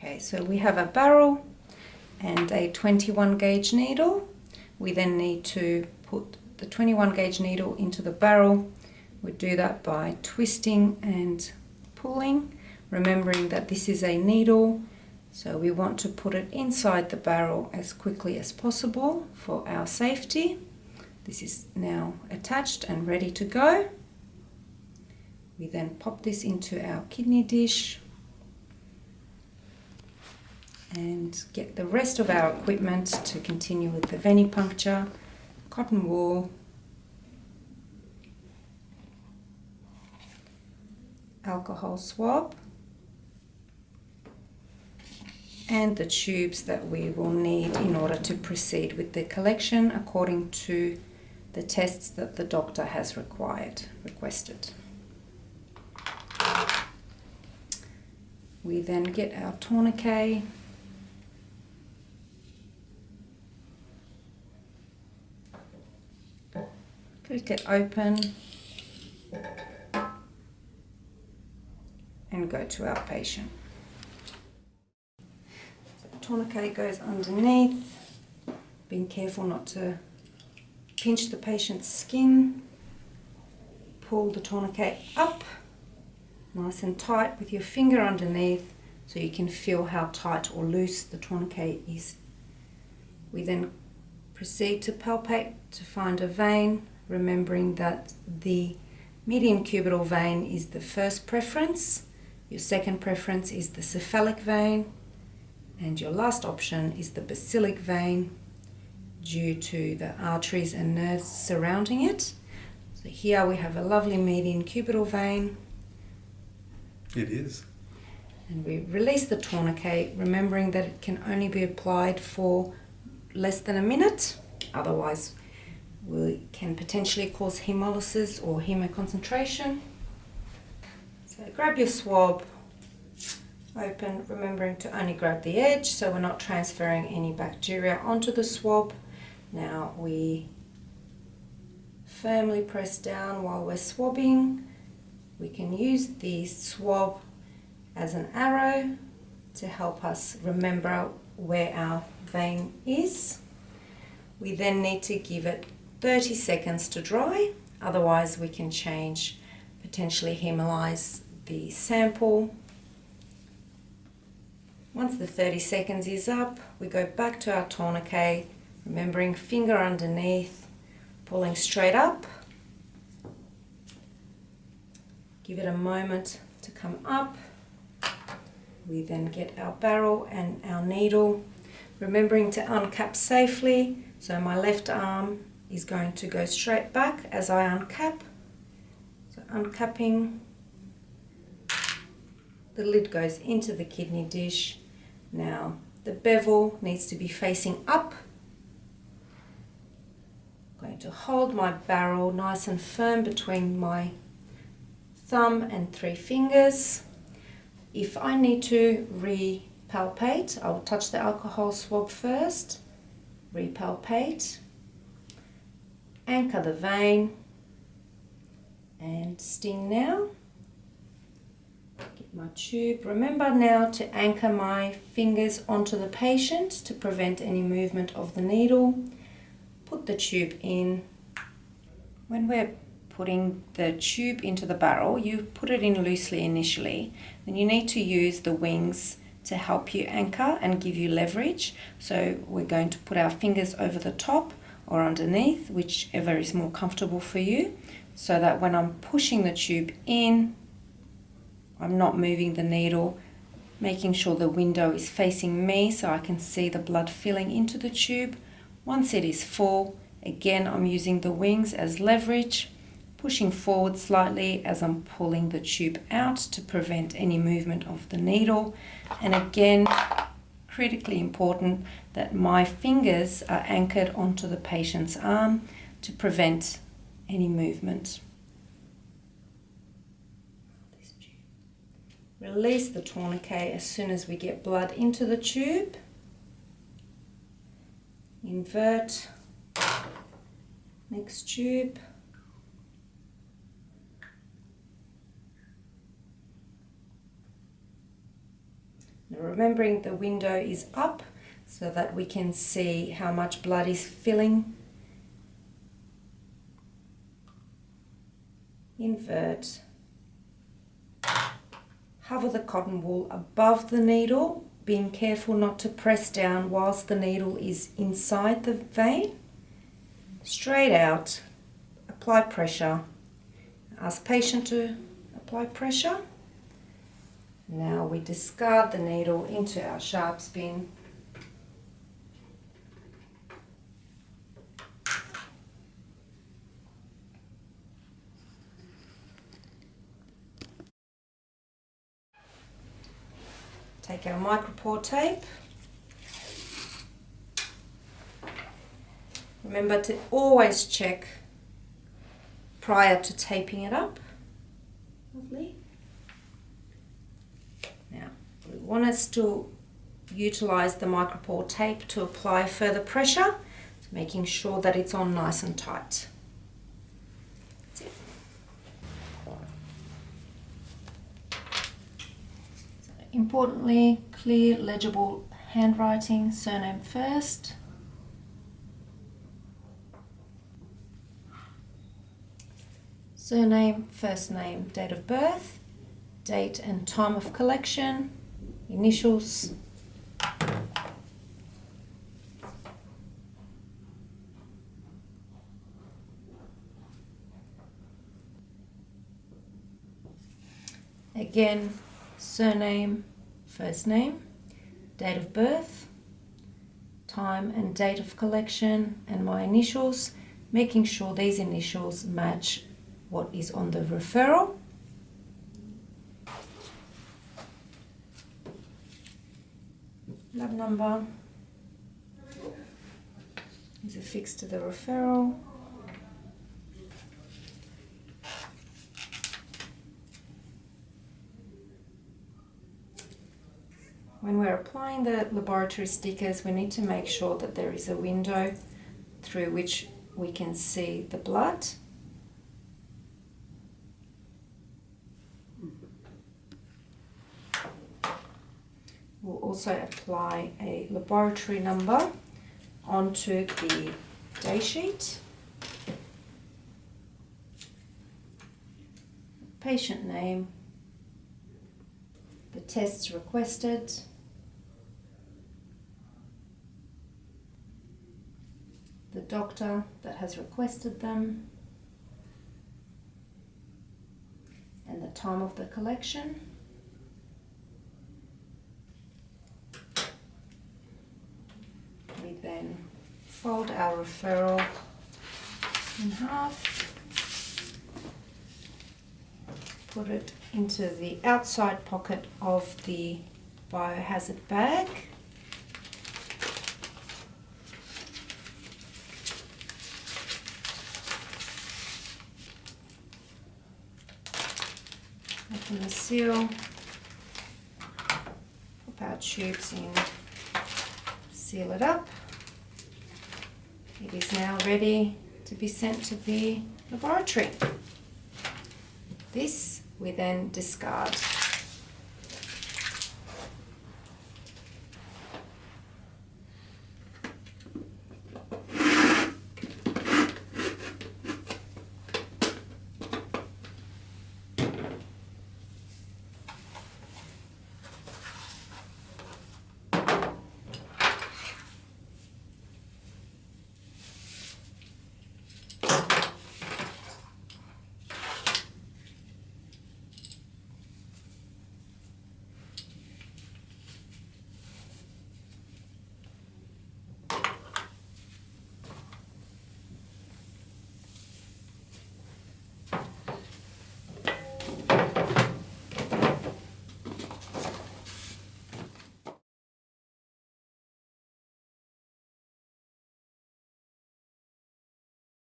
Okay, so we have a barrel and a 21 gauge needle. We then need to put the 21 gauge needle into the barrel. We do that by twisting and pulling, remembering that this is a needle, so we want to put it inside the barrel as quickly as possible for our safety. This is now attached and ready to go. We then pop this into our kidney dish and get the rest of our equipment to continue with the venipuncture, cotton wool, alcohol swab, and the tubes that we will need in order to proceed with the collection according to the tests that the doctor has requested. We then get our tourniquet, click it open, and go to our patient. So the tourniquet goes underneath, being careful not to pinch the patient's skin. Pull the tourniquet up, nice and tight with your finger underneath so you can feel how tight or loose the tourniquet is. We then proceed to palpate to find a vein, remembering that the median cubital vein is the first preference, your second preference is the cephalic vein, and your last option is the basilic vein due to the arteries and nerves surrounding it. So here we have a lovely median cubital vein. It is. And we release the tourniquet, remembering that it can only be applied for less than a minute, otherwise we can potentially cause hemolysis or hemoconcentration. So grab your swab, open, remembering to only grab the edge so we're not transferring any bacteria onto the swab. Now we firmly press down while we're swabbing. We can use the swab as an arrow to help us remember where our vein is. We then need to give it 30 seconds to dry, otherwise we can change, potentially hemolyze the sample. Once the 30 seconds is up, we go back to our tourniquet, remembering finger underneath, pulling straight up. Give it a moment to come up. We then get our barrel and our needle, remembering to uncap safely. So my left arm is going to go straight back as I uncap. So uncapping, the lid goes into the kidney dish. Now the bevel needs to be facing up. I'm going to hold my barrel nice and firm between my thumb and 3 fingers. If I need to repalpate, I'll touch the alcohol swab first, repalpate, anchor the vein, and sting now. Get my tube. Remember now to anchor my fingers onto the patient to prevent any movement of the needle. Put the tube in. When we're putting the tube into the barrel, you put it in loosely initially, then you need to use the wings to help you anchor and give you leverage. So we're going to put our fingers over the top or underneath, whichever is more comfortable for you, so that when I'm pushing the tube in, I'm not moving the needle, making sure the window is facing me so I can see the blood filling into the tube. Once it is full, again I'm using the wings as leverage, pushing forward slightly as I'm pulling the tube out to prevent any movement of the needle. And again, critically important that my fingers are anchored onto the patient's arm to prevent any movement. Release the tourniquet as soon as we get blood into the tube. Invert, next tube. And remembering the window is up so that we can see how much blood is filling. Invert. Hover the cotton wool above the needle, being careful not to press down whilst the needle is inside the vein. Straight out. Apply pressure. Ask patient to apply pressure. Now we discard the needle into our sharps bin. Take our micropore tape. Remember to always check prior to taping it up. Lovely. Now, we want to still utilize the micropore tape to apply further pressure, making sure that it's on nice and tight. That's it. So, importantly, clear, legible handwriting, surname first. Surname, first name, date of birth, date and time of collection, initials, again, surname, first name, date of birth, time and date of collection, and my initials, making sure these initials match what is on the referral. Lab number is affixed to the referral. When we're applying the laboratory stickers, we need to make sure that there is a window through which we can see the blood. We'll also apply a laboratory number onto the day sheet. Patient name, the tests requested, the doctor that has requested them, and the time of the collection. We then fold our referral in half, put it into the outside pocket of the biohazard bag. Open the seal, pop our tubes in, seal it up. It is now ready to be sent to the laboratory. This we then discard.